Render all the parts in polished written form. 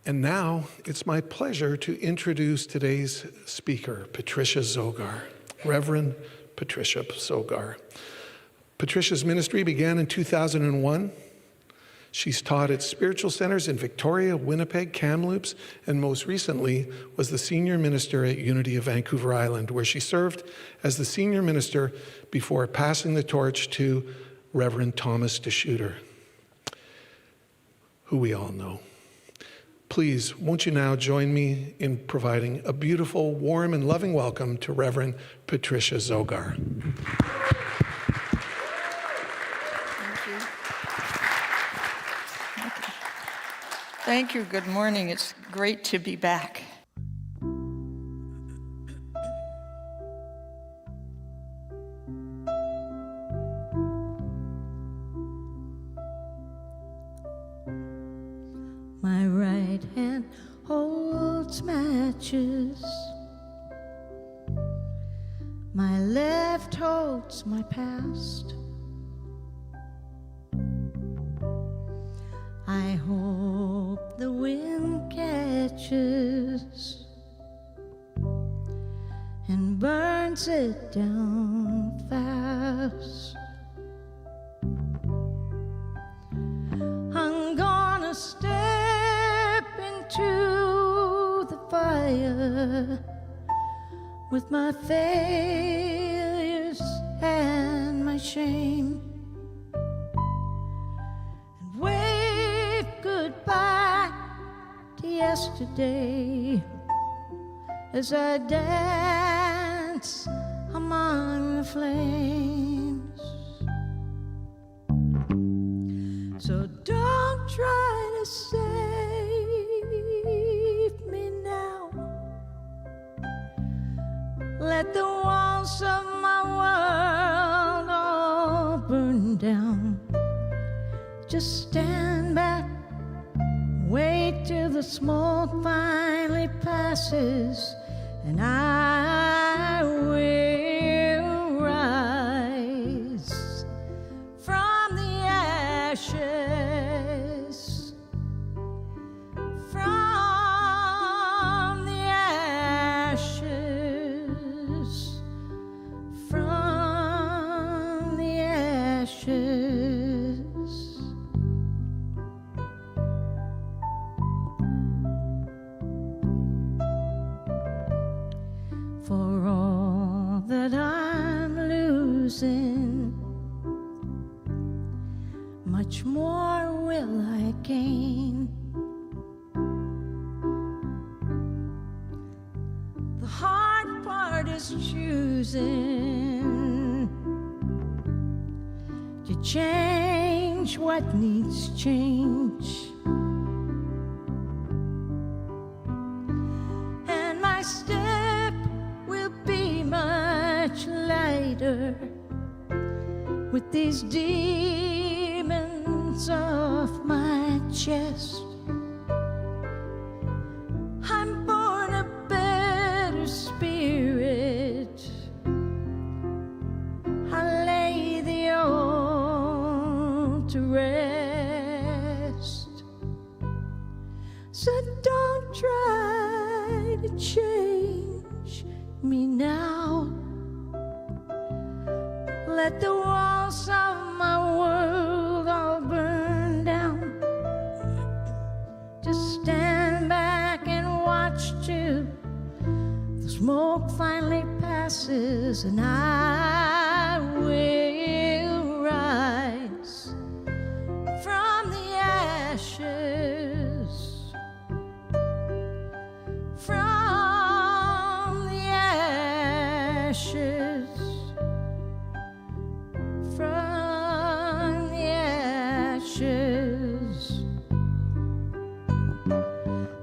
And now it's my pleasure to introduce today's speaker, Patricia Zogar, Reverend Patricia Zogar. Patricia's ministry began in 2001. She's taught at spiritual centers in Victoria, Winnipeg, Kamloops, and most recently was the senior minister at Unity of Vancouver Island, where she served as the senior minister before passing the torch to Reverend Thomas DeShooter, who we all know. Please, won't you now join me in providing a beautiful, warm, and loving welcome to Reverend Patricia Zogar. Thank you. Good morning. It's great to be back. My right hand holds matches. My left holds my past. I hope the wind catches and burns it down fast. I'm gonna step into the fire with my failures and my shame, and wave goodbye to yesterday as I dance among the flames. So don't try to save me now. Let the walls of my world all burn down. Just stand back, wait till the smoke finally passes, and I will rise from the ashes, from the ashes, from the ashes. For all that I'm losing, much more will I gain. The hard part is choosing to change what needs change. And my step will be much lighter with these demons off my chest. I'm born a better spirit. I lay the old to rest. So don't try to change me now. Let the walls of my world all burn down. Just stand back and watch till the smoke finally passes, and I will rise from the ashes, from the ashes, from the ashes.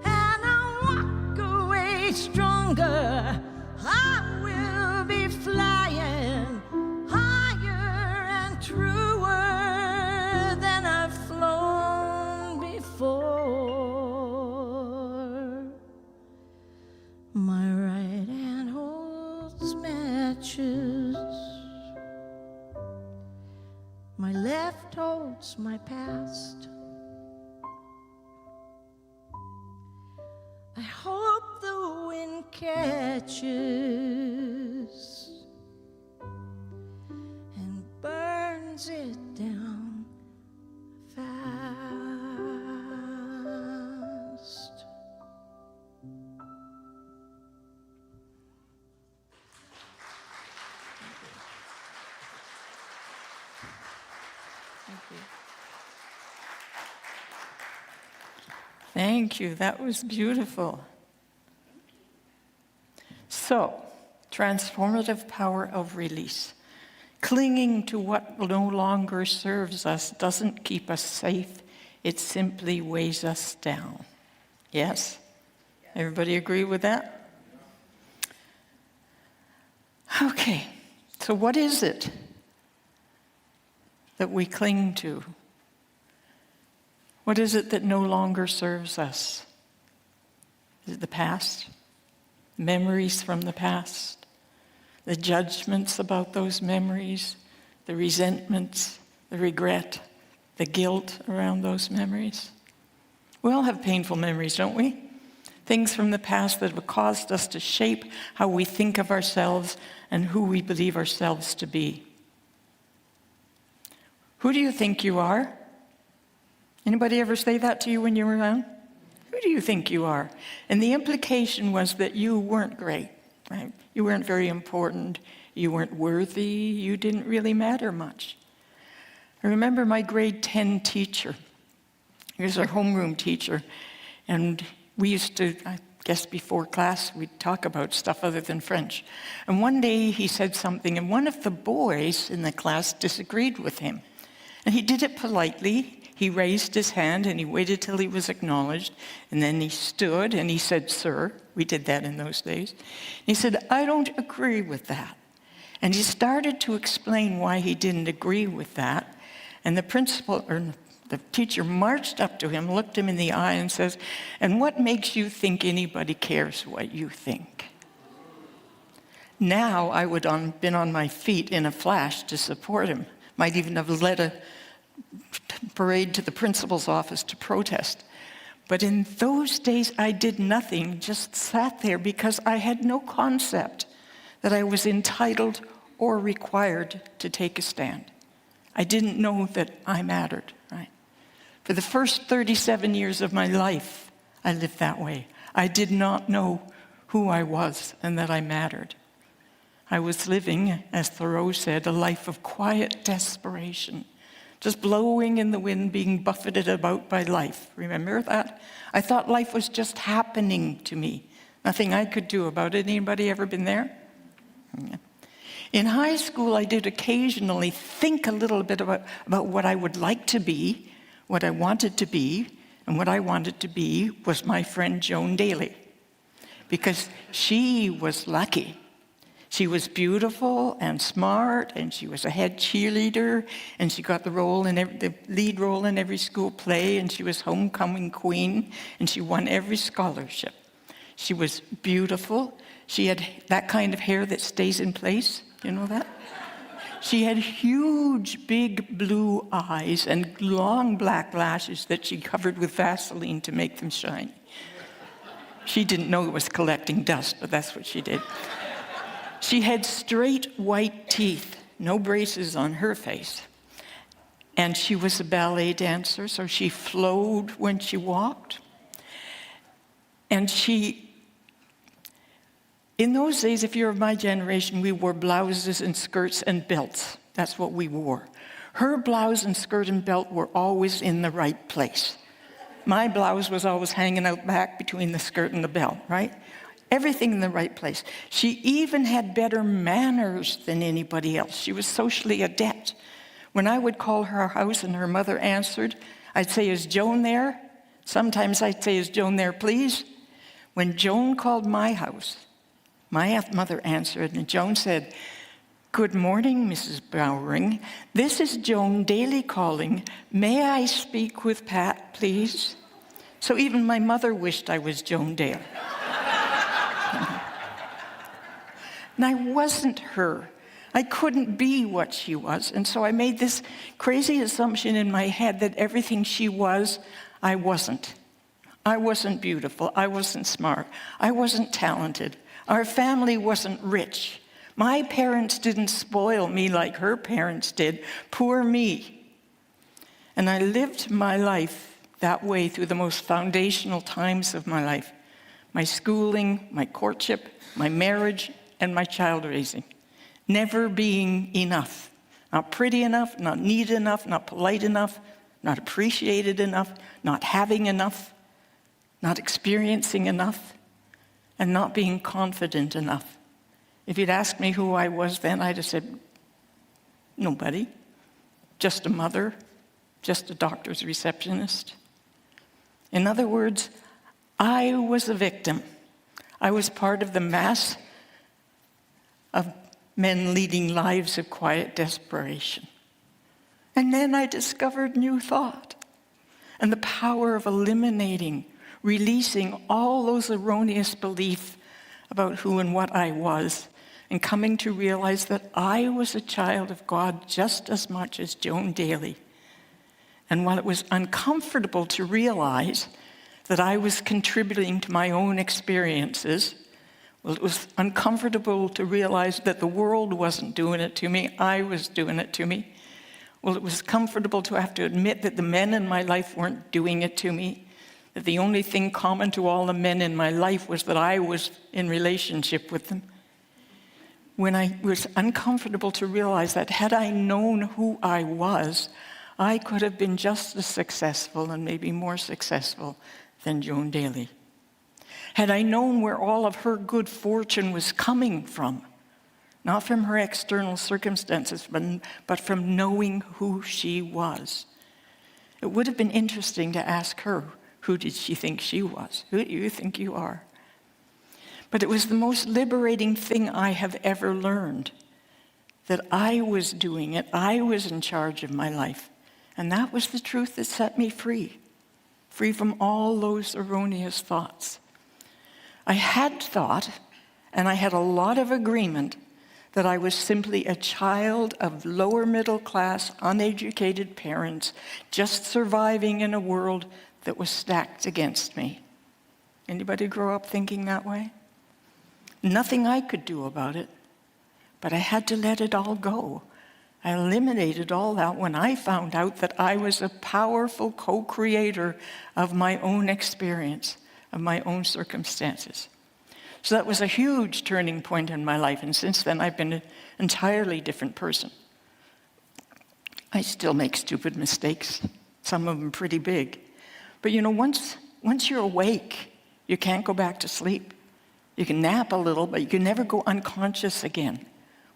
And I'll walk away stronger. I will be flying higher and truer than I've flown before. My right hand holds matches. My left holds my past. catches and burns it down fast. Thank you. That was beautiful. So, transformative power of release. Clinging to what no longer serves us doesn't keep us safe. It simply weighs us down. Yes? Everybody agree with that? Okay. So what is it that we cling to? What is it that no longer serves us? Is it the past? Memories from the past? The judgments about those memories? The resentments? The regret? The guilt around those memories? We all have painful memories, don't we? Things from the past that have caused us to shape how we think of ourselves and who we believe ourselves to be. Who do you think you are? Anybody ever say that to you when you were young? Who do you think you are? And the implication was that you weren't great, right? You weren't very important. You weren't worthy. You didn't really matter much. I remember my grade 10 teacher. He was our homeroom teacher. And we used to, I guess before class, we'd talk about stuff other than French. And one day he said something, and one of the boys in the class disagreed with him. And he did it politely. He raised his hand and he waited till he was acknowledged. And then he stood and he said, "Sir," we did that in those days. He said, "I don't agree with that." And he started to explain why he didn't agree with that. And the principal, or the teacher, marched up to him, looked him in the eye and says, "And what makes you think anybody cares what you think?" Now I would have been on my feet in a flash to support him. Might even have led a parade to the principal's office to protest. But in those days, I did nothing, just sat there because I had no concept that I was entitled or required to take a stand. I didn't know that I mattered, right? For the first 37 years of my life, I lived that way. I did not know who I was and that I mattered. I was living, as Thoreau said, a life of quiet desperation, just blowing in the wind, being buffeted about by life. Remember that? I thought life was just happening to me. Nothing I could do about it. Anybody ever been there? Yeah. In high school, I did occasionally think a little bit about what I would like to be, what I wanted to be, and what I wanted to be was my friend Joan Daly, because she was lucky. She was beautiful and smart, and she was a head cheerleader, and she got the lead role in every school play, and she was homecoming queen, and she won every scholarship. She was beautiful. She had that kind of hair that stays in place. You know that? She had huge, big blue eyes and long black lashes that she covered with Vaseline to make them shiny. She didn't know it was collecting dust, but that's what she did. She had straight white teeth, no braces on her face. And she was a ballet dancer, so she flowed when she walked. And in those days, if you're of my generation, we wore blouses and skirts and belts. That's what we wore. Her blouse and skirt and belt were always in the right place. My blouse was always hanging out back between the skirt and the belt, right? Everything in the right place. She even had better manners than anybody else. She was socially adept. When I would call her house and her mother answered, I'd say, "Is Joan there?" Sometimes I'd say, "Is Joan there, please?" When Joan called my house, my mother answered, and Joan said, "Good morning, Mrs. Bowring. This is Joan Daly calling. May I speak with Pat, please?" So even my mother wished I was Joan Daly. And I wasn't her. I couldn't be what she was. And so I made this crazy assumption in my head that everything she was, I wasn't. I wasn't beautiful. I wasn't smart. I wasn't talented. Our family wasn't rich. My parents didn't spoil me like her parents did. Poor me. And I lived my life that way through the most foundational times of my life. My schooling, my courtship, my marriage, and my child raising. Never being enough. Not pretty enough, not neat enough, not polite enough, not appreciated enough, not having enough, not experiencing enough, and not being confident enough. If you'd asked me who I was then, I'd have said, nobody. Just a mother, just a doctor's receptionist. In other words, I was a victim. I was part of the mass of men leading lives of quiet desperation. And then I discovered new thought and the power of eliminating, releasing all those erroneous beliefs about who and what I was, and coming to realize that I was a child of God just as much as Joan Daly. And while it was uncomfortable to realize that I was contributing to my own experiences, well, it was uncomfortable to realize that the world wasn't doing it to me, I was doing it to me. Well, it was comfortable to have to admit that the men in my life weren't doing it to me, that the only thing common to all the men in my life was that I was in relationship with them. When I was uncomfortable to realize that had I known who I was, I could have been just as successful and maybe more successful than Joan Daly. Had I known where all of her good fortune was coming from, not from her external circumstances, but from knowing who she was. It would have been interesting to ask her, who did she think she was? Who do you think you are? But it was the most liberating thing I have ever learned, that I was doing it, I was in charge of my life. And that was the truth that set me free from all those erroneous thoughts. I had thought, and I had a lot of agreement, that I was simply a child of lower middle class, uneducated parents, just surviving in a world that was stacked against me. Anybody grow up thinking that way? Nothing I could do about it, but I had to let it all go. I eliminated all that when I found out that I was a powerful co-creator of my own experience, of my own circumstances. So that was a huge turning point in my life, and since then I've been an entirely different person. I still make stupid mistakes, some of them pretty big. But you know, once you're awake, you can't go back to sleep. You can nap a little, but you can never go unconscious again.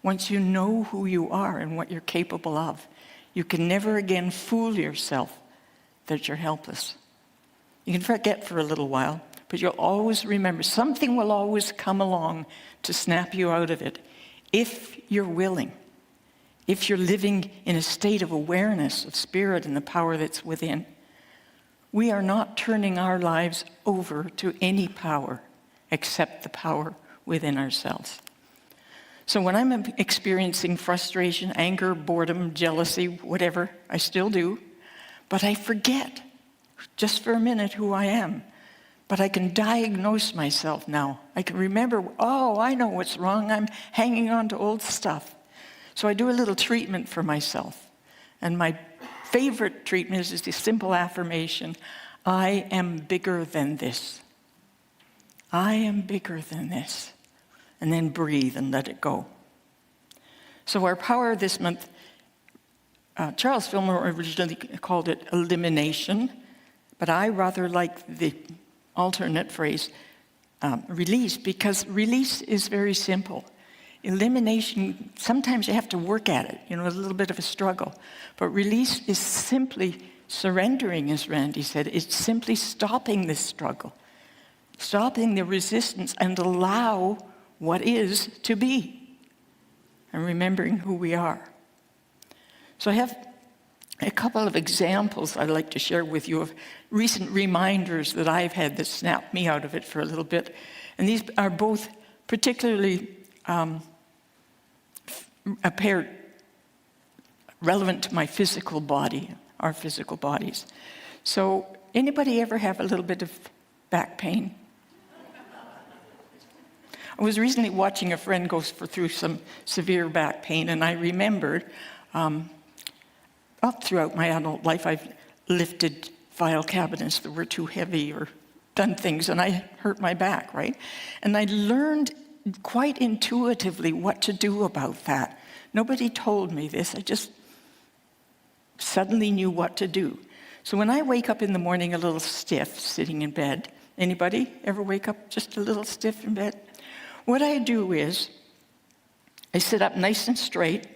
Once you know who you are and what you're capable of, you can never again fool yourself that you're helpless. You can forget for a little while, but you'll always remember. Something will always come along to snap you out of it, if you're willing, if you're living in a state of awareness of spirit and the power that's within. We are not turning our lives over to any power except the power within ourselves. So when I'm experiencing frustration, anger, boredom, jealousy, whatever, I still do, but I forget just for a minute who I am. But I can diagnose myself now. I can remember, oh, I know what's wrong. I'm hanging on to old stuff. So I do a little treatment for myself. And my favorite treatment is the simple affirmation, I am bigger than this. I am bigger than this. And then breathe and let it go. So our power this month, Charles Fillmore originally called it elimination, but I rather like the alternate phrase, release, because release is very simple. Elimination, sometimes you have to work at it, a little bit of a struggle. But release is simply surrendering, as Randy said. It's simply stopping this struggle, stopping the resistance, and allow what is to be, and remembering who we are. So I have a couple of examples I'd like to share with you of recent reminders that I've had that snapped me out of it for a little bit. And these are both particularly relevant to my physical body, our physical bodies. So anybody ever have a little bit of back pain? I was recently watching a friend go through some severe back pain, and I remembered throughout my adult life, I've lifted file cabinets that were too heavy or done things, and I hurt my back, right? And I learned quite intuitively what to do about that. Nobody told me this. I just suddenly knew what to do. So when I wake up in the morning a little stiff, sitting in bed, anybody ever wake up just a little stiff in bed? What I do is I sit up nice and straight.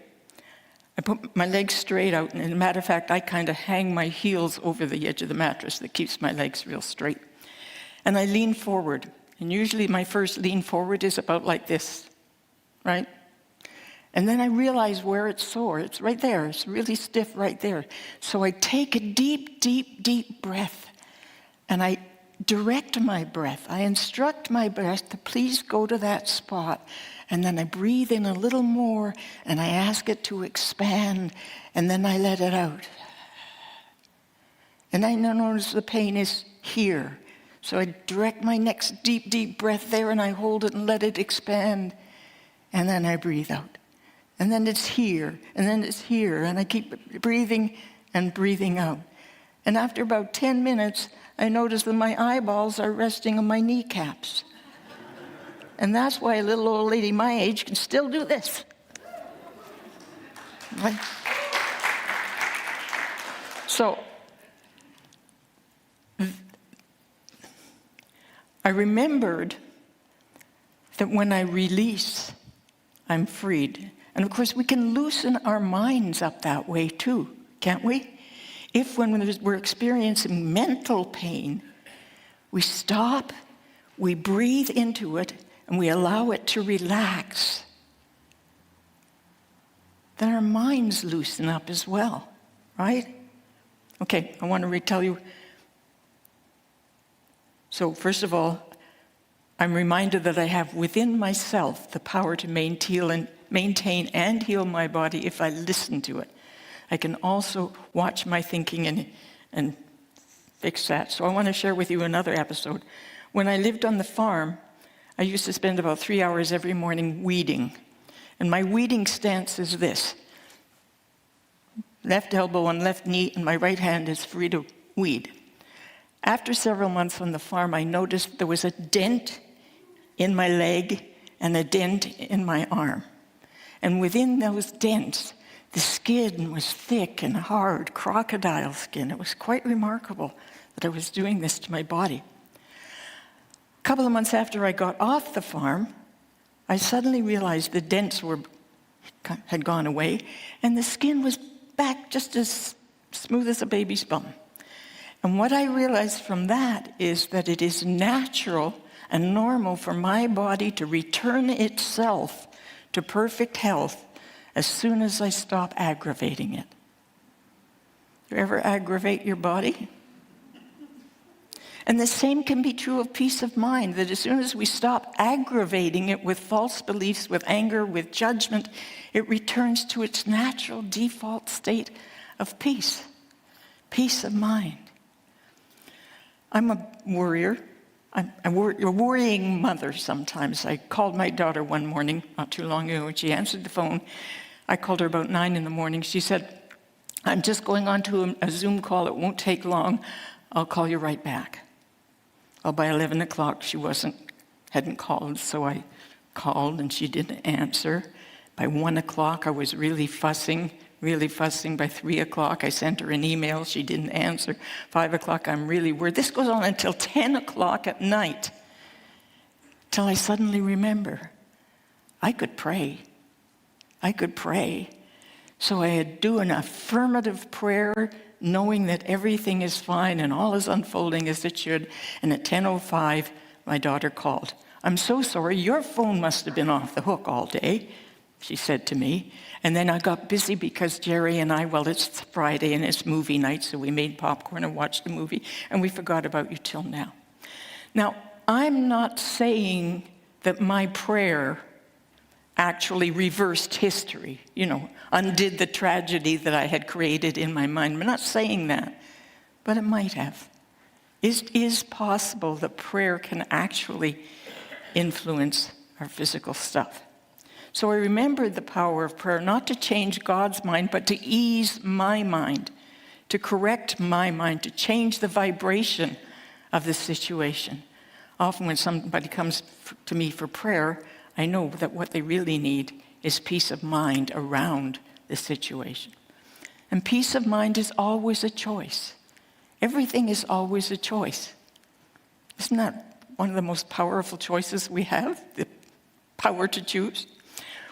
I put my legs straight out, and as a matter of fact, I kind of hang my heels over the edge of the mattress that keeps my legs real straight. And I lean forward, and usually my first lean forward is about like this, right? And then I realize where it's sore. It's right there. It's really stiff right there. So I take a deep, deep, deep breath, and I direct my breath. I instruct my breath to please go to that spot. And then I breathe in a little more, and I ask it to expand, and then I let it out. And I notice the pain is here. So I direct my next deep, deep breath there, and I hold it and let it expand. And then I breathe out. And then it's here, and then it's here, and I keep breathing and breathing out. And after about 10 minutes, I notice that my eyeballs are resting on my kneecaps. And that's why a little old lady my age can still do this. Right? So, I remembered that when I release, I'm freed. And of course, we can loosen our minds up that way too, can't we? If when we're experiencing mental pain, we stop, we breathe into it, and we allow it to relax, then our minds loosen up as well, right? Okay, I want to retell you. So first of all, I'm reminded that I have within myself the power to maintain and heal my body if I listen to it. I can also watch my thinking and fix that. So I want to share with you another episode. When I lived on the farm, I used to spend about 3 hours every morning weeding. And my weeding stance is this. Left elbow on left knee, and my right hand is free to weed. After several months on the farm, I noticed there was a dent in my leg and a dent in my arm. And within those dents, the skin was thick and hard, crocodile skin. It was quite remarkable that I was doing this to my body. A couple of months after I got off the farm, I suddenly realized the dents had gone away, and the skin was back just as smooth as a baby's bum. And what I realized from that is that it is natural and normal for my body to return itself to perfect health as soon as I stop aggravating it. You ever aggravate your body? And the same can be true of peace of mind, that as soon as we stop aggravating it with false beliefs, with anger, with judgment, it returns to its natural default state of peace, peace of mind. I'm a worrier. I'm a worrying mother sometimes. I called my daughter one morning, not too long ago, and she answered the phone. I called her about 9 in the morning. She said, "I'm just going on to a Zoom call. It won't take long. I'll call you right back." Well, by 11 o'clock, she hadn't called, so I called, and she didn't answer. By 1 o'clock, I was really fussing. By 3 o'clock, I sent her an email. She didn't answer. 5 o'clock, I'm really worried. This goes on until 10 o'clock at night, till I suddenly remember I could pray. So I do an affirmative prayer, knowing that everything is fine and all is unfolding as it should. And at 10:05, my daughter called. "I'm so sorry, your phone must have been off the hook all day," she said to me. And then I got busy because Jerry and I, well, it's Friday and it's movie night, so we made popcorn and watched the movie, and we forgot about you till now. Now, I'm not saying that my prayer actually reversed history, undid the tragedy that I had created in my mind. I'm not saying that, but it might have. It is possible that prayer can actually influence our physical stuff. So I remembered the power of prayer, not to change God's mind, but to ease my mind, to correct my mind, to change the vibration of the situation. Often when somebody comes to me for prayer, I know that what they really need is peace of mind around the situation. And peace of mind is always a choice. Everything is always a choice. Isn't that one of the most powerful choices we have? The power to choose?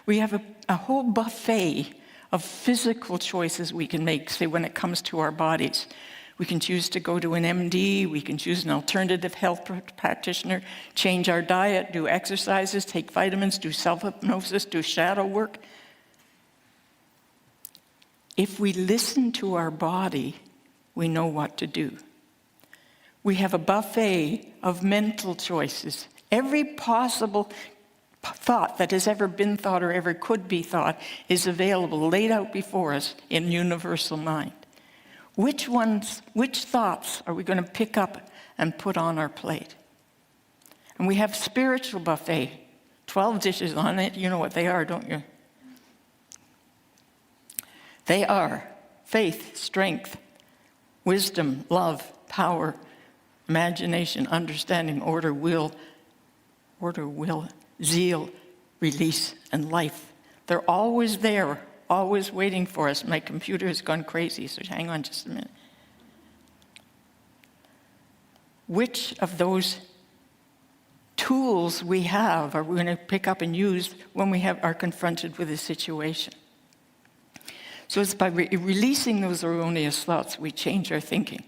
We have a whole buffet of physical choices we can make, say, when it comes to our bodies. We can choose to go to an MD, we can choose an alternative health practitioner, change our diet, do exercises, take vitamins, do self-hypnosis, do shadow work. If we listen to our body, we know what to do. We have a buffet of mental choices. Every possible thought that has ever been thought or ever could be thought is available, laid out before us in universal mind. Which thoughts are we going to pick up and put on our plate? And we have spiritual buffet, 12 dishes on it. You know what they are, don't you? They are faith, strength, wisdom, love, power, imagination, understanding, order, will, zeal, release, and life. They're always there, always waiting for us. My computer has gone crazy, so hang on just a minute. Which of those tools we have are we going to pick up and use when we are confronted with a situation? So it's by releasing those erroneous thoughts we change our thinking.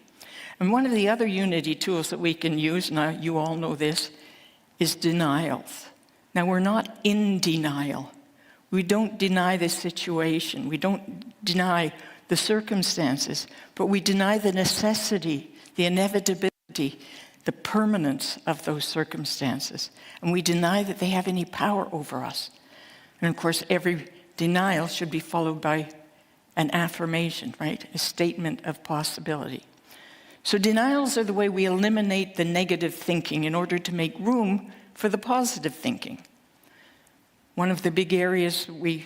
And one of the other unity tools that we can use, now you all know this, is denials. Now we're not in denial. We don't deny the situation. We don't deny the circumstances, but we deny the necessity, the inevitability, the permanence of those circumstances. And we deny that they have any power over us. And of course, every denial should be followed by an affirmation, right? A statement of possibility. So denials are the way we eliminate the negative thinking in order to make room for the positive thinking. One of the big areas we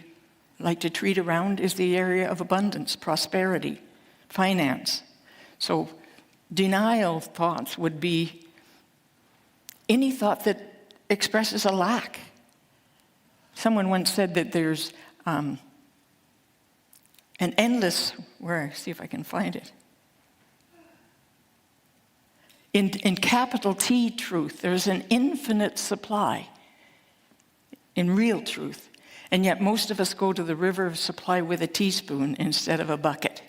like to treat around is the area of abundance, prosperity, finance. So denial thoughts would be any thought that expresses a lack. Someone once said that there's an endless, see if I can find it. In capital T truth, there's an infinite supply in real truth. And yet most of us go to the river of supply with a teaspoon instead of a bucket,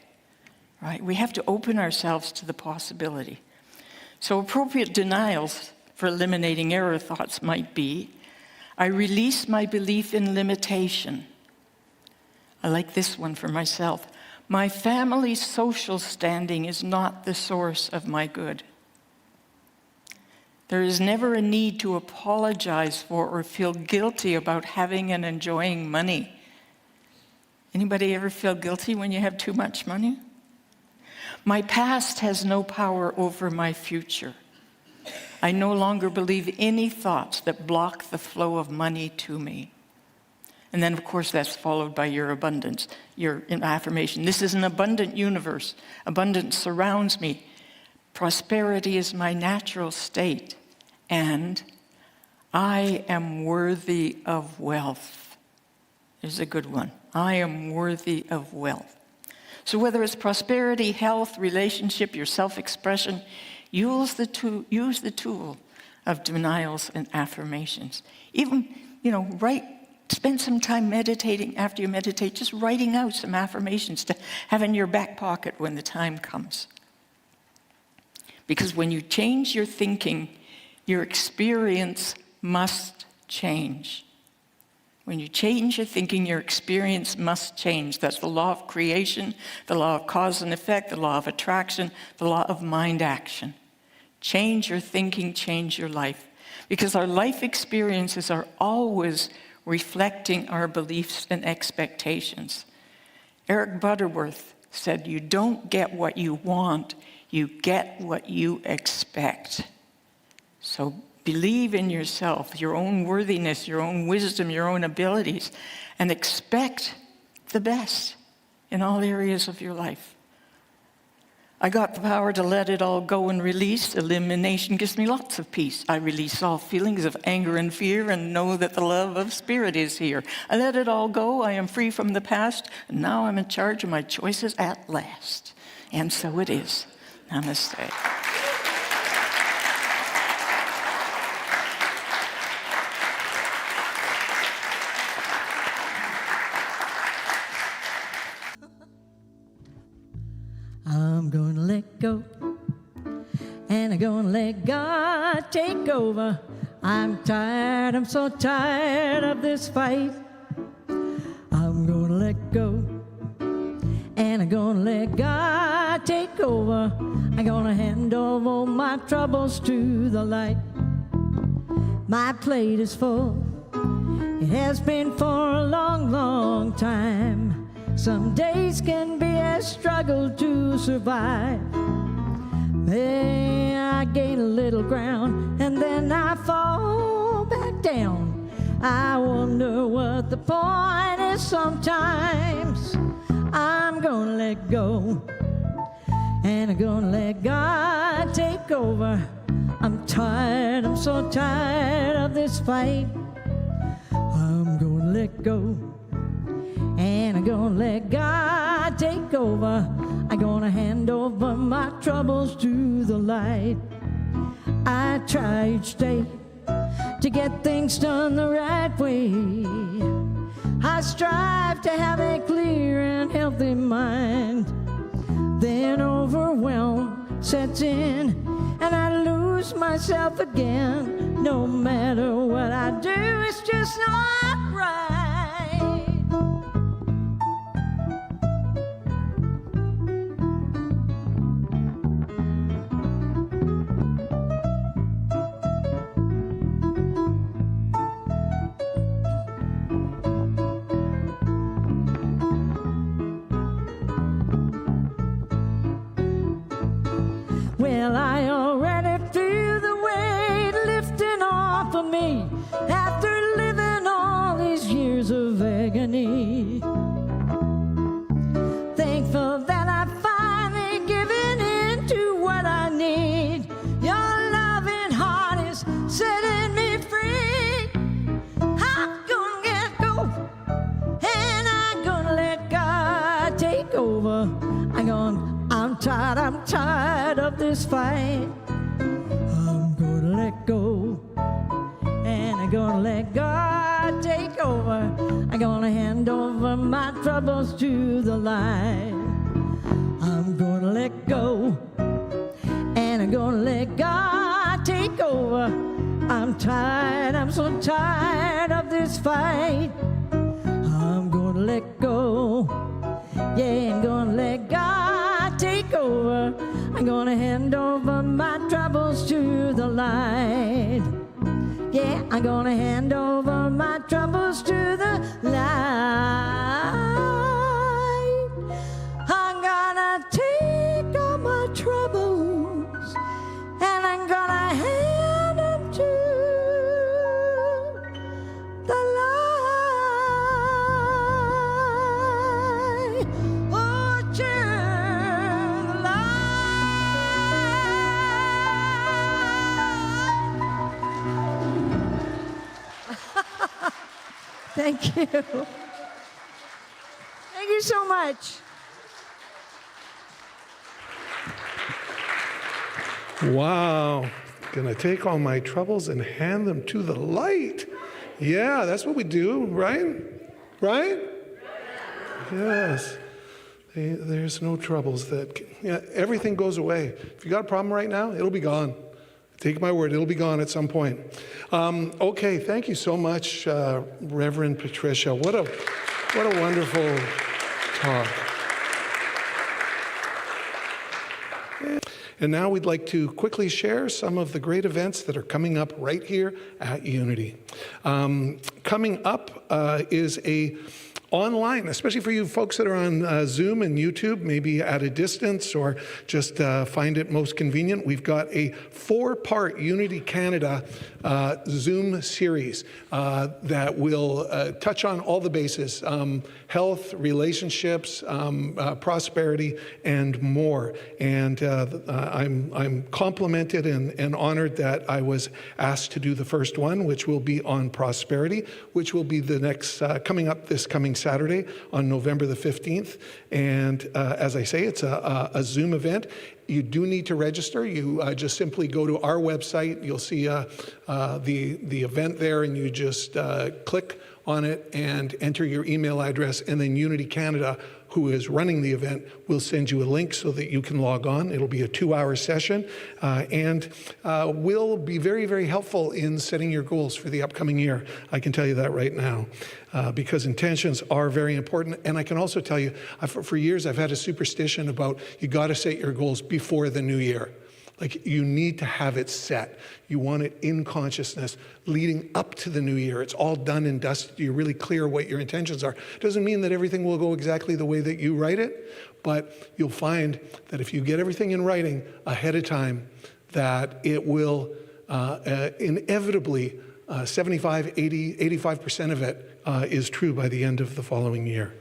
right? We have to open ourselves to the possibility. So appropriate denials for eliminating error thoughts might be, I release my belief in limitation. I like this one for myself. My family's social standing is not the source of my good. There is never a need to apologize for or feel guilty about having and enjoying money. Anybody ever feel guilty when you have too much money? My past has no power over my future. I no longer believe any thoughts that block the flow of money to me. And then, of course, that's followed by your abundance, your affirmation. This is an abundant universe. Abundance surrounds me. Prosperity is my natural state. And I am worthy of wealth. There's a good one. I am worthy of wealth. So whether it's prosperity, health, relationship, your self-expression, use the tool of denials and affirmations. Even, spend some time meditating. After you meditate, just writing out some affirmations to have in your back pocket when the time comes. Because when you change your thinking, your experience must change. When you change your thinking, your experience must change. That's the law of creation, the law of cause and effect, the law of attraction, the law of mind action. Change your thinking, change your life. Because our life experiences are always reflecting our beliefs and expectations. Eric Butterworth said, you don't get what you want, you get what you expect. So believe in yourself, your own worthiness, your own wisdom, your own abilities, and expect the best in all areas of your life. I got the power to let it all go and release. Elimination gives me lots of peace. I release all feelings of anger and fear and know that the love of Spirit is here. I let it all go. I am free from the past, and now I'm in charge of my choices at last. And so it is. Namaste. I'm gonna let go, and I'm gonna let God take over. I'm tired, I'm so tired of this fight. I'm gonna let go, and I'm gonna let God take over. I'm gonna hand over my troubles to the light. My plate is full, it has been for a long, long time. Some days can be a struggle to survive. Hey, I gain a little ground and then I fall back down. I wonder what the point is sometimes. I'm gonna let go, and I'm gonna let God take over. I'm tired, I'm so tired of this fight. I'm gonna let go, and I'm gonna let God take over. I'm gonna hand over my troubles to the light. I try each day to get things done the right way. I strive to have a clear and healthy mind. Then overwhelm sets in and I lose myself again. No matter what I do, it's just not right. Well, I already feel the weight lifting off of me after living all these years of agony. Thankful that I finally given in to what I need. Your loving heart is setting me free. I'm gonna get go, and I'm gonna let God take over. I'm tired of this fight. I'm gonna let go, and I'm gonna let God take over. I'm gonna hand over my troubles to the light. I'm gonna let go, and I'm gonna let God take over. I'm tired, I'm so tired of this fight. I'm gonna let go, yeah, I'm gonna let God take over. I'm gonna hand over my troubles to the light. Yeah, I'm gonna hand over my troubles to the light. I'm gonna take all my troubles and I'm gonna hand them to the light. Oh, to the light. Thank you. Thank you so much. Wow. Gonna take all my troubles and hand them to the light. Yeah, that's what we do, right? Right? Yes. There's no troubles everything goes away. If you got a problem right now, it'll be gone. Take my word, it'll be gone at some point. Okay, thank you so much, Reverend Patricia. What a wonderful talk. And now we'd like to quickly share some of the great events that are coming up right here at Unity. Coming up is a online, especially for you folks that are on Zoom and YouTube, maybe at a distance or just find it most convenient. We've got a 4-part Unity Canada Zoom series that will touch on all the bases, health, relationships, prosperity, and more. And I'm complimented and honored that I was asked to do the first one, which will be on prosperity, which will be the next, coming up this coming Saturday on November the 15th. And as I say, it's a Zoom event. You do need to register. You just simply go to our website. You'll see the event there, and you just click on it and enter your email address, and then Unity Canada, who is running the event, will send you a link so that you can log on. It'll be a 2-hour session and will be very, very helpful in setting your goals for the upcoming year. I can tell you that right now because intentions are very important. And I can also tell you, for years I've had a superstition about you got to set your goals before the new year. Like, you need to have it set. You want it in consciousness leading up to the new year. It's all done and dusted. You're really clear what your intentions are. Doesn't mean that everything will go exactly the way that you write it, but you'll find that if you get everything in writing ahead of time, that it will inevitably, 75, 80, 85% of it is true by the end of the following year.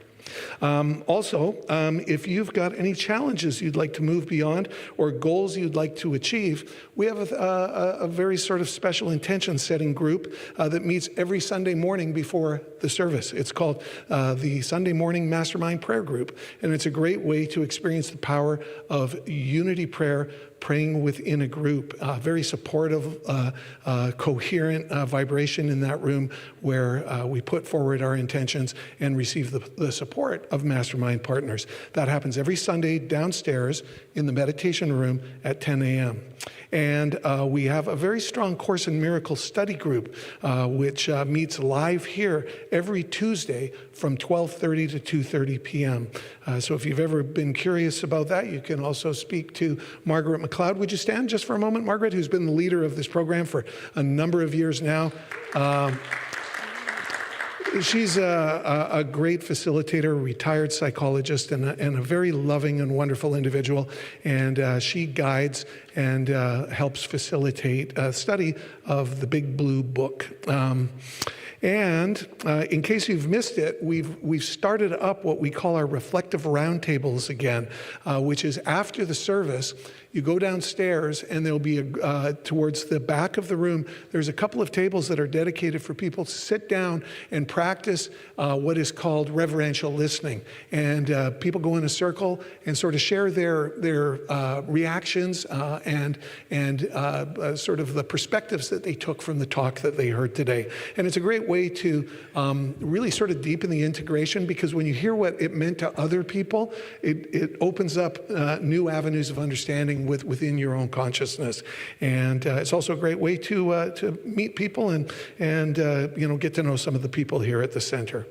Also, if you've got any challenges you'd like to move beyond or goals you'd like to achieve, we have a very sort of special intention setting group that meets every Sunday morning before the service. It's called the Sunday Morning Mastermind Prayer Group, and it's a great way to experience the power of unity prayer, praying within a group, very supportive, coherent vibration in that room where we put forward our intentions and receive the support of mastermind partners. That happens every Sunday downstairs in the meditation room at 10 a.m. And we have a very strong Course in Miracles study group, which meets live here every Tuesday from 12:30 to 2:30 p.m. So if you've ever been curious about that, you can also speak to Margaret McLeod. Would you stand just for a moment, Margaret, who's been the leader of this program for a number of years now? She's a great facilitator, retired psychologist, and a very loving and wonderful individual. And she guides and helps facilitate a study of the Big Blue Book. And in case you've missed it, we've started up what we call our reflective roundtables again, which is after the service. You go downstairs, and there'll be towards the back of the room, there's a couple of tables that are dedicated for people to sit down and practice what is called reverential listening. And people go in a circle and sort of share their reactions and sort of the perspectives that they took from the talk that they heard today. And it's a great way to really sort of deepen the integration, because when you hear what it meant to other people, it opens up new avenues of understanding within your own consciousness. And it's also a great way to meet people and get to know some of the people here at the center.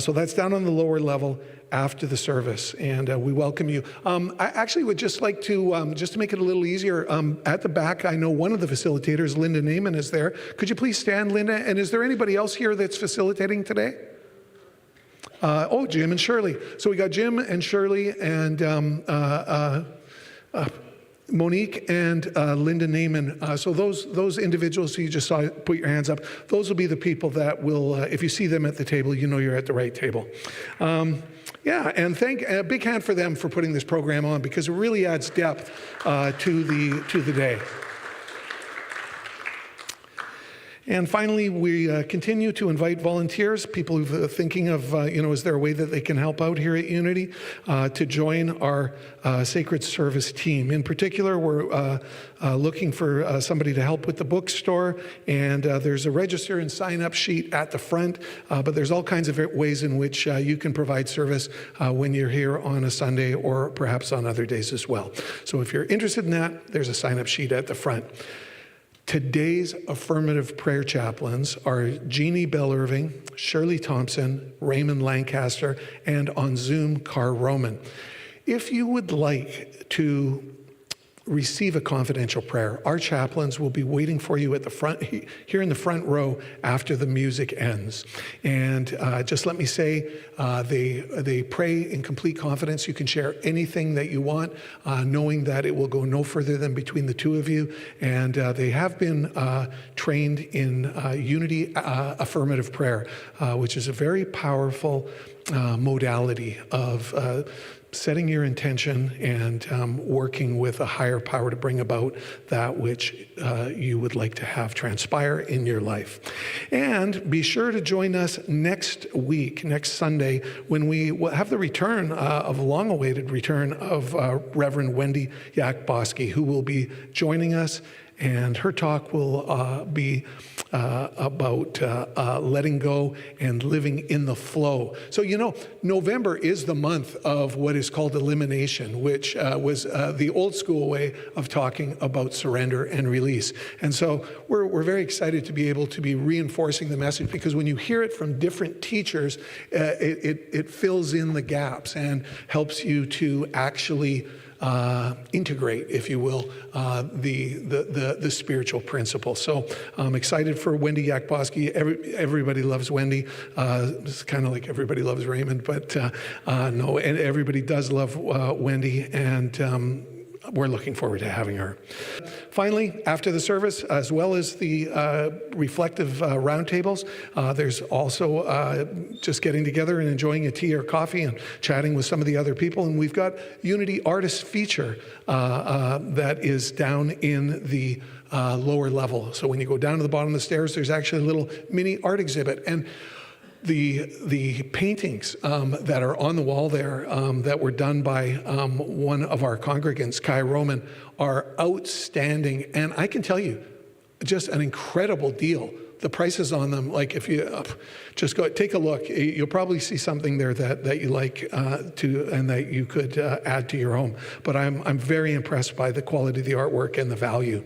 So that's down on the lower level after the service, and we welcome you. I actually would just like to, just to make it a little easier, at the back, I know one of the facilitators, Linda Naiman, is there. Could you please stand, Linda? And is there anybody else here that's facilitating today? Jim and Shirley. So we got Jim and Shirley and Monique and Linda Naiman. So those individuals who you just saw put your hands up, those will be the people that will, if you see them at the table, you know you're at the right table. And a big hand for them for putting this program on, because it really adds depth to the day. And finally, we continue to invite volunteers, people who are thinking of, is there a way that they can help out here at Unity, to join our Sacred Service team. In particular, we're looking for somebody to help with the bookstore, and there's a register and sign-up sheet at the front, but there's all kinds of ways in which you can provide service when you're here on a Sunday or perhaps on other days as well. So if you're interested in that, there's a sign-up sheet at the front. Today's affirmative prayer chaplains are Jeannie Bell-Irving, Shirley Thompson, Raymond Lancaster, and on Zoom, Car Roman. If you would like to receive a confidential prayer. Our chaplains will be waiting for you at the front, here in the front row after the music ends. And just let me say, they pray in complete confidence. You can share anything that you want, knowing that it will go no further than between the two of you. And they have been trained in unity affirmative prayer, which is a very powerful modality of setting your intention and working with a higher power to bring about that which you would like to have transpire in your life. And be sure to join us next week, next Sunday, when we will have the return of a long-awaited return of Reverend Wendy Yakboski, who will be joining us. And her talk will be about letting go and living in the flow. So, November is the month of what is called elimination, which was the old school way of talking about surrender and release. And so we're very excited to be able to be reinforcing the message, because when you hear it from different teachers, it fills in the gaps and helps you to actually integrate, if you will, the spiritual principle. So I'm excited for Wendy Yakboski. Everybody loves Wendy. It's kind of like everybody loves Raymond, but no, and everybody does love Wendy, and we're looking forward to having her. Finally, after the service, as well as the reflective roundtables, there's also just getting together and enjoying a tea or coffee and chatting with some of the other people. And we've got Unity Artist Feature that is down in the lower level. So when you go down to the bottom of the stairs, there's actually a little mini art exhibit. And the paintings that are on the wall there that were done by one of our congregants, Kai Roman, are outstanding. And I can tell you, just an incredible deal. The prices on them, like if you just go take a look, you'll probably see something there that you like and that you could add to your home. But I'm very impressed by the quality of the artwork and the value.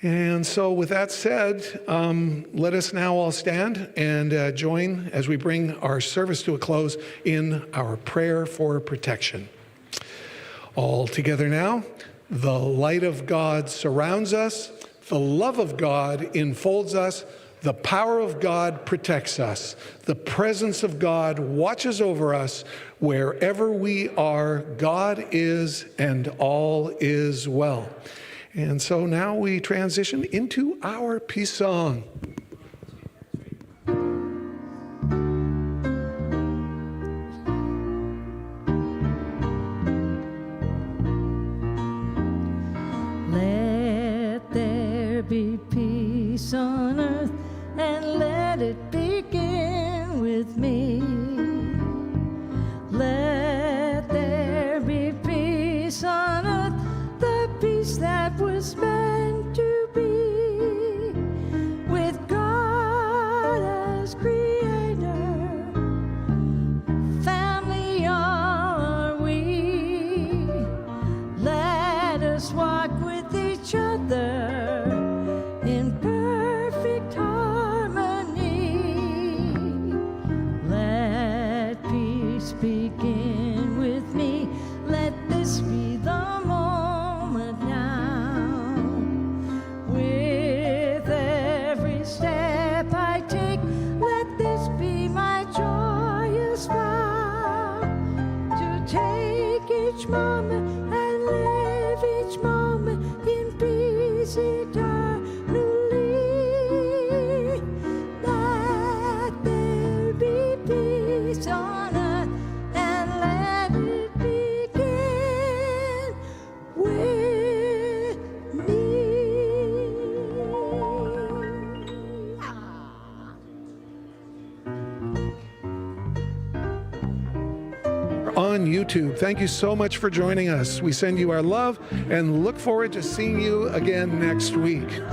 And so with that said, let us now all stand and join as we bring our service to a close in our prayer for protection. All together now, the light of God surrounds us, the love of God enfolds us, the power of God protects us, the presence of God watches over us. Wherever we are, God is, and all is well. And so now we transition into our peace song. Let there be peace on earth, and let it begin with me. Let there be peace on earth, the peace that was meant to be, with God as creator. Family are we. Let us walk with each other in perfect harmony. Let peace begin with me. Let this be the moment now. With every step I take, let this be my joyous vow, to take each moment and live each moment in peace eternally. Let there be peace on earth, and let it begin with me. On YouTube. Thank you so much for joining us. We send you our love and look forward to seeing you again next week.